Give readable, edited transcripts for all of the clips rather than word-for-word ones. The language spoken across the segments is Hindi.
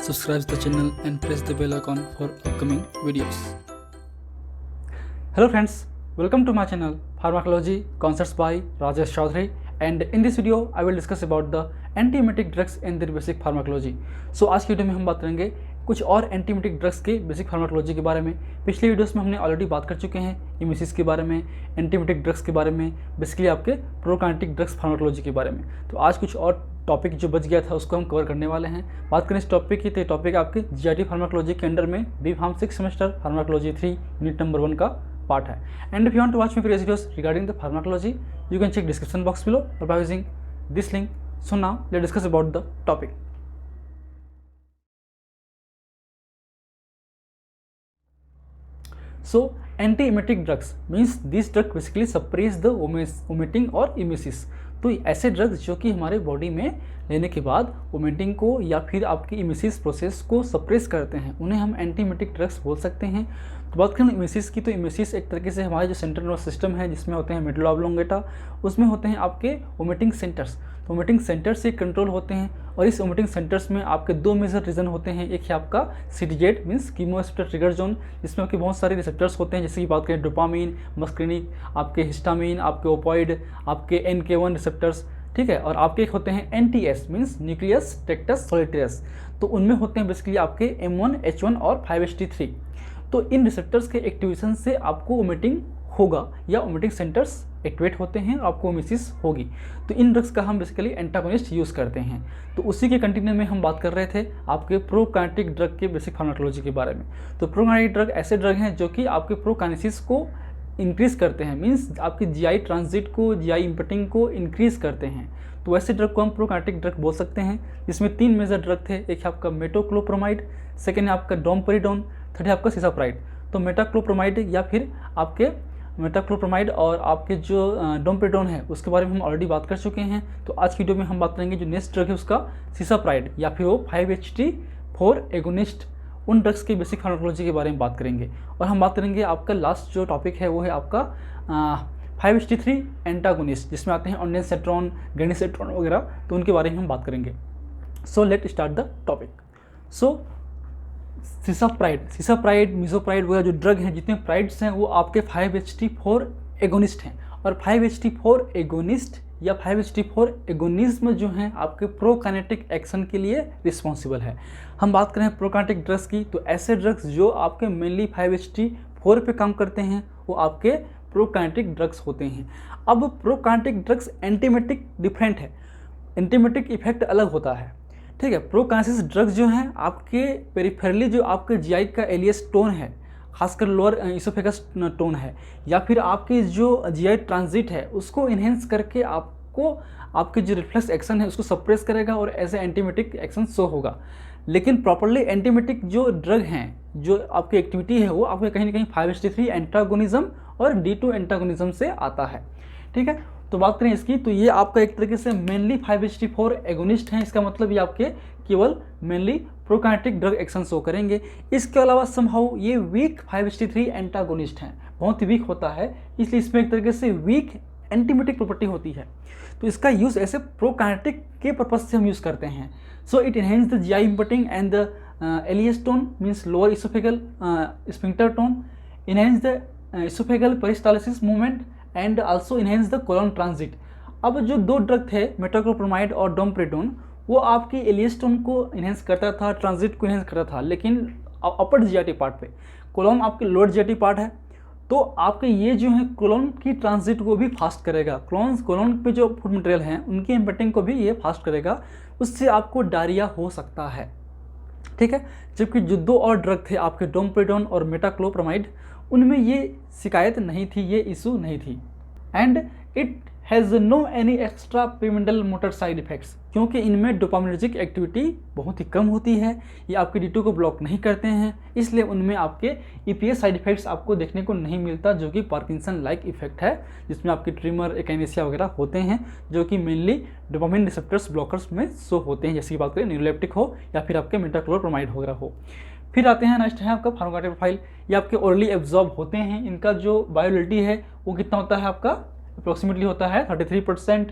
subscribe the channel and press the bell icon for upcoming videos. Hello friends, welcome to my channel Pharmacology Concepts by Rajesh Chaudhary, and in this video I will discuss about the antiemetic drugs and their basic pharmacology. So आज की वीडियो में हम बात करेंगे कुछ और एंटीमेटिक ड्रग्स के बेसिक फार्माकोलॉजी के बारे में। पिछली वीडियोस में हमने ऑलरेडी बात कर चुके हैं इमिसिस के बारे में, एंटीमेटिक ड्रग्स के बारे में, बेसिकली आपके प्रोकाइनेटिक ड्रग्स फार्माकोलॉजी के बारे में। तो आज कुछ और टॉपिक जो बच गया था उसको हम कवर करने वाले हैं। बात करें इस टॉपिक की तो टॉपिक आपके जीआईटी फार्माकोलॉजी के अंडर में B pharm 6 semester pharmacology 3 unit number 1 का पार्ट है। And if you want to watch my previous videos regarding the pharmacology you can check description box below और by using this link. So now let's discuss about the topic. So antiemetic drugs means these drugs basically suppress the vomiting और emesis। तो ऐसे ड्रग्स जो कि हमारे बॉडी में लेने के बाद वोमिटिंग को या फिर आपकी इमिसिस प्रोसेस को सप्रेस करते हैं उन्हें हम एंटीमेटिक ड्रग्स बोल सकते हैं। तो बात करें इमिसिस की, तो इमिसिस एक तरीके से हमारे जो सेंट्रल नर्वस सिस्टम है जिसमें होते हैं मेडुला ऑब्लोंगेटा, उसमें होते हैं आपके वोमिटिंग सेंटर्स। तो वोमिटिंग सेंटर से कंट्रोल होते हैं और इस वोमिटिंग सेंटर्स में आपके दो मेजर रीजन होते हैं। एक है आपका सीटीजेड मीन्स कीमोरेसेप्टर ट्रिगर जोन, जिसमें आपके बहुत सारे रिसेप्टर्स होते हैं, जैसे कि बात करें डोपामीन, मस्क्रिनिक, आपके हिस्टामीन, आपके ओपॉइड, आपके NK1 रिसेप्टर्स, ठीक है। और आपके एक होते हैं NTS मीन्स न्यूक्लियस टेक्टस सोलिटेरियस, तो उनमें होते हैं बेसिकली आपके M1, H1 और 5HT3। तो इन रिसेप्टर्स के एक्टिवेशन से आपको वोमिटिंग होगा या वोमिटिंग सेंटर्स एक्टिवेट होते हैं और आपको मिसिस होगी। तो इन ड्रग्स का हम बेसिकली एंटागोनिस्ट यूज़ करते हैं। तो उसी के कंटिन्यू में हम बात कर रहे थे आपके प्रोकाइनेटिक ड्रग के बेसिक फार्माकोलॉजी के बारे में। तो प्रोकाइनेटिक ड्रग ऐसे ड्रग हैं जो कि आपके प्रोकाइनेसिस को इंक्रीज़ करते हैं, मीन्स आपकी जीआई ट्रांजिट को, जीआई इम्पटिंग को इंक्रीज़ करते हैं। तो वैसे ड्रग को हम प्रोकाइनेटिक ड्रग बोल सकते हैं, जिसमें 3 मेजर ड्रग थे। एक है आपका मेटोक्लोप्रोमाइड, सेकेंड है आपका डोमपेरिडोन, थर्ड है आपका सिसाप्राइड। तो मेटाक्लोप्रोमाइड या फिर आपके मेटाक्लोप्रोमाइड और आपके जो डोमपेरिडोन है उसके बारे में हम ऑलरेडी बात कर चुके हैं। तो आज की वीडियो में हम बात करेंगे जो नेक्स्ट ड्रग है उसका सिसाप्राइड या फिर वो 5HT4 एगोनिस्ट, उन ड्रग्स की बेसिक फार्माकोलॉजी के बारे में बात करेंगे। और हम बात करेंगे आपका लास्ट जो टॉपिक है वो है आपका 5HT3 एंटागोनिस्ट, जिसमें आते हैं ऑन्डेनसेट्रॉन, ग्रेनिसेट्रॉन वगैरह, तो उनके बारे में हम बात करेंगे। So let start the topic. So cisapride, mosapride वगैरह जो ड्रग हैं, जितने प्राइड्स हैं वो आपके 5HT4 एगोनिस्ट हैं। और 5HT4 एगोनिस्ट या 5HT4 एगोनिज्म जो हैं आपके प्रोकाइनेटिक एक्शन के लिए रिस्पॉन्सिबल है। हम बात करें प्रोकाइनेटिक ड्रग्स की, तो ऐसे ड्रग्स जो आपके मेनली 5HT4 पे काम करते हैं वो आपके प्रोकाइनेटिक ड्रग्स होते हैं। अब प्रोकाइनेटिक ड्रग्स एंटीमेटिक डिफरेंट है, एंटीमेटिक इफेक्ट अलग होता है, ठीक है। प्रोकाइनेसिस ड्रग्स जो हैं आपके पेरिफेरली जो आपके जीआई का एलियस टोन है, खासकर लोअर इसोफेगस टोन है, या फिर आपकी जो जीआई ट्रांजिट है उसको इन्हेंस करके आपको आपके जो रिफ्लेक्स एक्शन है उसको सप्रेस करेगा और as a antiemetic action show होगा। लेकिन प्रॉपरली एंटीमेटिक जो ड्रग हैं, जो आपकी एक्टिविटी है वो आपके कहीं ना कहीं 5HT3 एंटागोनिज्म और D2 एंटागोनिज्म से आता है, ठीक है। तो बात करें इसकी, तो ये आपका एक तरीके से मेनली 5HT4 एगोनिस्ट हैं। इसका मतलब ये आपके केवल mainly prokinetic drug action show करेंगे। इसके अलावा समहाउ ये वीक 5HT3 एंटागोनिस्ट हैं, बहुत ही वीक होता है, इसलिए इसमें एक तरीके से वीक एंटीमेटिक प्रॉपर्टी होती है। तो इसका यूज़ ऐसे प्रोकाइनेटिक के पर्पज से हम यूज़ करते हैं। So it enhance the GI emptying and the LES tone means lower oesophageal sphincter tone, enhance the oesophageal peristalsis movement and also enhance the colon transit. अब जो दो ड्रग थे मेटाक्लोप्रोमाइड और डोमपेरिडोन, वो आपकी एलियस टोन को इनहेंस करता था, ट्रांजिट को इनहेंस करता था, लेकिन अपर जीआईटी पार्ट पे। कोलोन आपके लोअर जीआईटी पार्ट है, तो आपके ये जो है कोलोन की ट्रांजिट को भी फास्ट करेगा। कोलोन पे जो फूड मटेरियल हैं उनकी इम्पटिंग को भी ये फास्ट करेगा, उससे आपको डायरिया हो सकता है, ठीक है। जबकि जो दो और ड्रग थे आपके डोमपेरिडोन और मेटाक्लोप्रोमाइड, उनमें ये शिकायत नहीं थी, ये इशू नहीं थी। And it has no any extra pyramidal motor side effects, क्योंकि इनमें डोपामिनर्जिक एक्टिविटी बहुत ही कम होती है, ये आपके D2 को ब्लॉक नहीं करते हैं, इसलिए उनमें आपके EPS साइड इफेक्ट्स आपको देखने को नहीं मिलता, जो कि पार्किंसन लाइक इफेक्ट है, जिसमें आपके ट्रिमर, एकाइनेसिया वगैरह होते हैं, जो कि मेनली डोपामिन रिसेप्टर्स ब्लॉकर्स में शो होते हैं, जैसे कि बात करें न्यूरोलेप्टिक हो या फिर आपके मेटाक्लोप्रोमाइड वगैरह हो। फिर आते हैं नेक्स्ट है आपका फार्माकोकाइनेटिक प्रोफाइल। ये आपके ओरली एब्जॉर्ब होते हैं, इनका जो बायोलिटी है वो कितना होता है आपका अप्रोक्सीमेटली होता है 33%,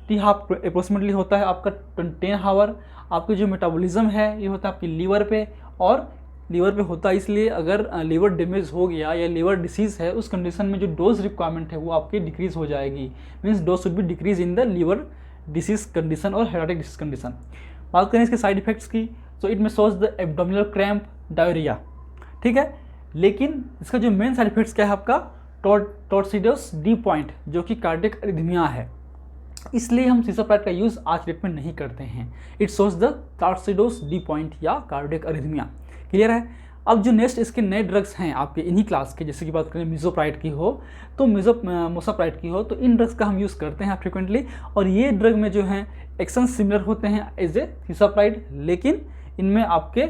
टी हाफ अप्रोक्सीमेटली होता है आपका 10 हावर, आपके जो मेटाबॉलिज्म है ये होता है आपकी लीवर पे, और लीवर पे होता है इसलिए अगर लीवर डैमेज हो गया या लीवर डिसीज़ है उस कंडीशन में जो डोज रिक्वायरमेंट है वो आपकी डिक्रीज़ हो जाएगी। Means dose should be decrease in the liver disease condition और हेपेटाइटिक डिसीज कंडीशन। बात करें इसके साइड इफेक्ट्स की, तो इट में shows the abdominal cramp, diarrhoea, ठीक है। लेकिन इसका जो मेन साइड इफेक्ट्स क्या है आपका टॉर्सिडोस डी पॉइंट, जो कि कार्डियक अरिथमिया है, इसलिए हम सिसोप्राइड का यूज़ आज डेट में नहीं करते हैं। It shows the torsades de pointes या कार्डियक अरिथमिया। क्लियर है। अब जो नेक्स्ट इसके नए ड्रग्स हैं आपके इन्हीं क्लास के, जैसे कि बात करें मिसोप्राइड की हो तो मोसाप्राइड की हो, तो इन ड्रग्स का हम यूज़ करते हैं फ्रिक्वेंटली, और ये ड्रग में जो हैं एक्शन सिमिलर होते हैं एज ए सिसोप्राइड, लेकिन इनमें आपके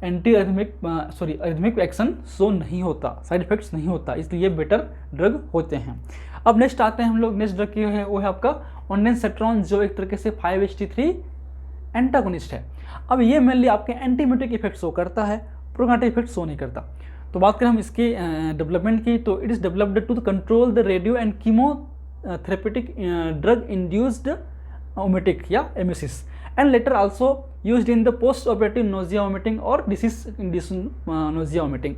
अरिथमिक एक्शन शो नहीं होता, साइड इफेक्ट्स नहीं होता, इसलिए ये बेटर ड्रग होते हैं। अब नेक्स्ट आते हैं हम लोग, नेक्स्ट ड्रग की है वो है आपका ऑन्डेंसेट्रॉन, जो एक तरीके से 5-HT3 एंटागोनिस्ट है। अब ये मेनली आपके एंटीमियोटिक इफेक्ट शो करता है, प्रोकाइनेटिक इफेक्ट शो नहीं करता। तो बात करें हम इसके डेवलपमेंट की, तो it is developed to control the radio and chemotherapeutic drug induced emetic या emesis, and later also used in the post operative nausea vomiting और डिसीज इंड्यूस्ड नोजिया वोमिटिंग।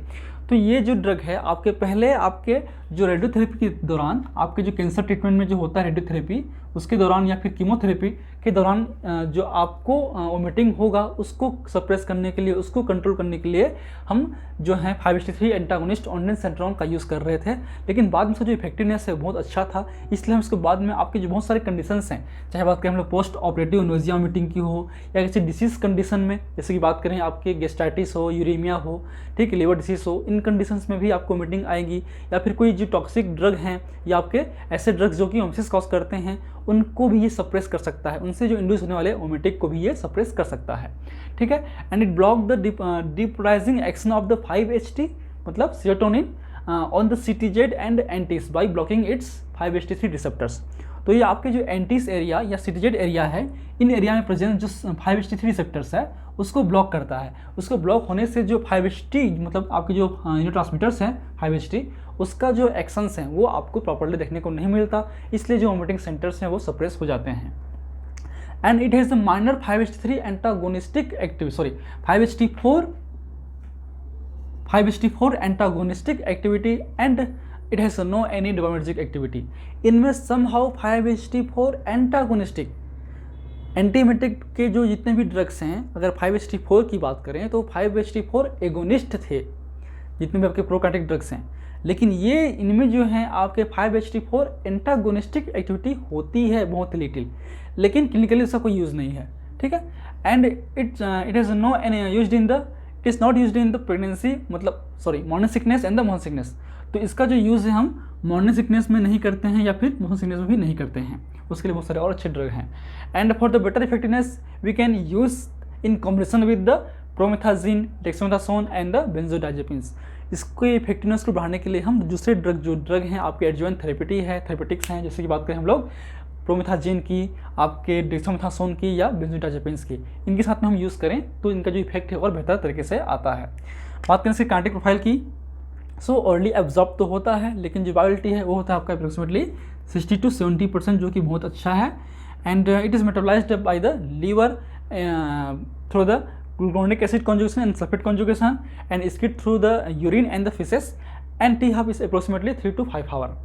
तो ये जो ड्रग है आपके पहले आपके जो रेडियोथेरेपी के दौरान, आपके जो कैंसर ट्रीटमेंट में जो होता है रेडियोथेरेपी उसके दौरान या फिर कीमोथेरेपी के दौरान जो आपको वोमिटिंग होगा उसको सप्रेस करने के लिए, उसको कंट्रोल करने के लिए हम जो है 5-HT3 एंटागोनिस्ट ऑन्डेंसेट्रॉन का यूज़ कर रहे थे। लेकिन बाद में उसका जो इफेक्टिवनेस है बहुत अच्छा था, इसलिए हम इसके बाद में आपके जो बहुत सारे कंडीशंस हैं, चाहे बात करें हम लोग पोस्ट ऑपरेटिव नोजिया वोमिटिंग की हो या किसी डिसीज कंडीशन में, जैसे कि बात करें आपके गेस्टाइटिस हो, यूरेमिया हो, ठीक है, लिवर डिसीज हो, इन कंडीशंस में भी आपको वोमिटिंग आएगी, या फिर कोई जो टॉक्सिक ड्रग हैं या आपके ऐसे ड्रग्स जो कि ओमेसिस कॉज करते हैं उनको भी ये सप्रेस कर सकता है, उनसे जो इंड्यूस होने वाले ओमेटिक को भी ये सप्रेस कर सकता है, ठीक है। And it block the depolarizing action of the 5-HT मतलब serotonin on the CTZ and NTS by blocking its 5-HT3 receptors. तो ये आपके जो एंटीज एरिया या CTZ एरिया है, इन एरिया में प्रेजेंट जो 5-HT3 रिसेप्टर्स है उसको ब्लॉक करता है। उसको ब्लॉक होने से जो 5-HT मतलब आपके जो न्यूरोट्रांसमीटर्स हैं 5-HT, उसका जो एक्शंस हैं वो आपको प्रॉपर्ली देखने को नहीं मिलता, इसलिए जो वोमिटिंग सेंटर्स हैं वो सप्रेस हो जाते हैं। And it has the minor 5-HT3 antagonistic activity 5-HT4 antagonistic activity and it has no any dopaminergic activity. इनमें समहाउ 5-HT4 एंटागोनिस्टिक एंटीमियोटिक के जो जितने भी ड्रग्स हैं, अगर 5-HT4 की बात करें तो 5-HT4 एगोनिस्ट थे जितने भी आपके प्रोकाइनेटिक ड्रग्स हैं, लेकिन ये इनमें जो है आपके 5-HT4 एंटागोनिस्टिक एक्टिविटी होती है बहुत लिटिल, लेकिन क्लिनिकली इसका कोई यूज़ नहीं है, ठीक है। And it has no used in the it is not used in the pregnancy morning sickness and the motion sickness. तो इसका जो यूज़ है हम मॉर्निंग सिकनेस में नहीं करते हैं या फिर मोशन सिकनेस में भी नहीं करते हैं, उसके लिए बहुत सारे और अच्छे ड्रग हैं। And for the better effectiveness we can use in combination with the promethazine, dexamethasone and the benzodiazepines. इसके इफेक्टिवनेस को बढ़ाने के लिए हम दूसरे ड्रग हैं आपके एडजुवेंट थेरेपेटिक्स हैं, जैसे कि बात करें हम लोग प्रोमेथाजिन की, आपके डेक्सामेथासोन की या बेंजोडाइजेपिन्स की, इनके साथ में हम यूज़ करें तो इनका जो इफेक्ट है और बेहतर तरीके से आता है। बात करें इसके कार्डियक प्रोफाइल की, सो अर्ली एब्जॉर्ब तो होता है, लेकिन जो वायबिलिटी है वो होता है आपका अप्रोक्सीमेटली 60-70%, जो कि बहुत अच्छा है। And it is metabolised by the liver through the gluconic acid conjugation and sulphate conjugation and skid through the urine and the faeces and T half is approximately 3 to 5 hours।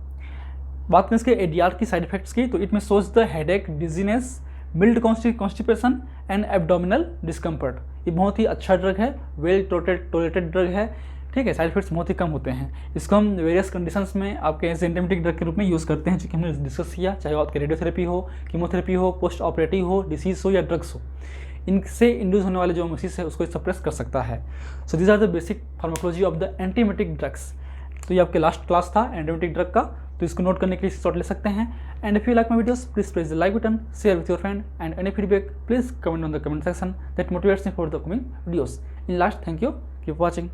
बात करें इसके ADR की साइड इफेक्ट्स की, तो इट में shows the headache, dizziness, mild constipation and abdominal discomfort. ये बहुत ही अच्छा ड्रग है, वेल टोलरेटेड ड्रग है, ठीक है। साइड इफेक्ट्स बहुत ही कम होते हैं। इसको हम वेरियस कंडीशंस में आपके एंटीमियोटिक ड्रग के रूप में यूज़ करते हैं, जो कि हमने डिस्कस किया, चाहे आपके रेडियोथेरेपी हो, कीमोथेरेपी हो, पोस्ट ऑपरेटिव हो, डिसीज हो या ड्रग्स हो, इनसे इंड्यूस होने वाले जो ओमेसिस है उसको सप्रेस कर सकता है। So these are the basic pharmacology of the antiemetic drugs. तो ये आपके लास्ट क्लास था एंटीमियोटिक ड्रग का, तो इसको नोट करने के लिए शॉर्ट ले सकते हैं। And if you like my videos please press the like button, share with your friend and any feedback please comment on the comment section that motivates me for the coming videos. In last, thank you, keep watching.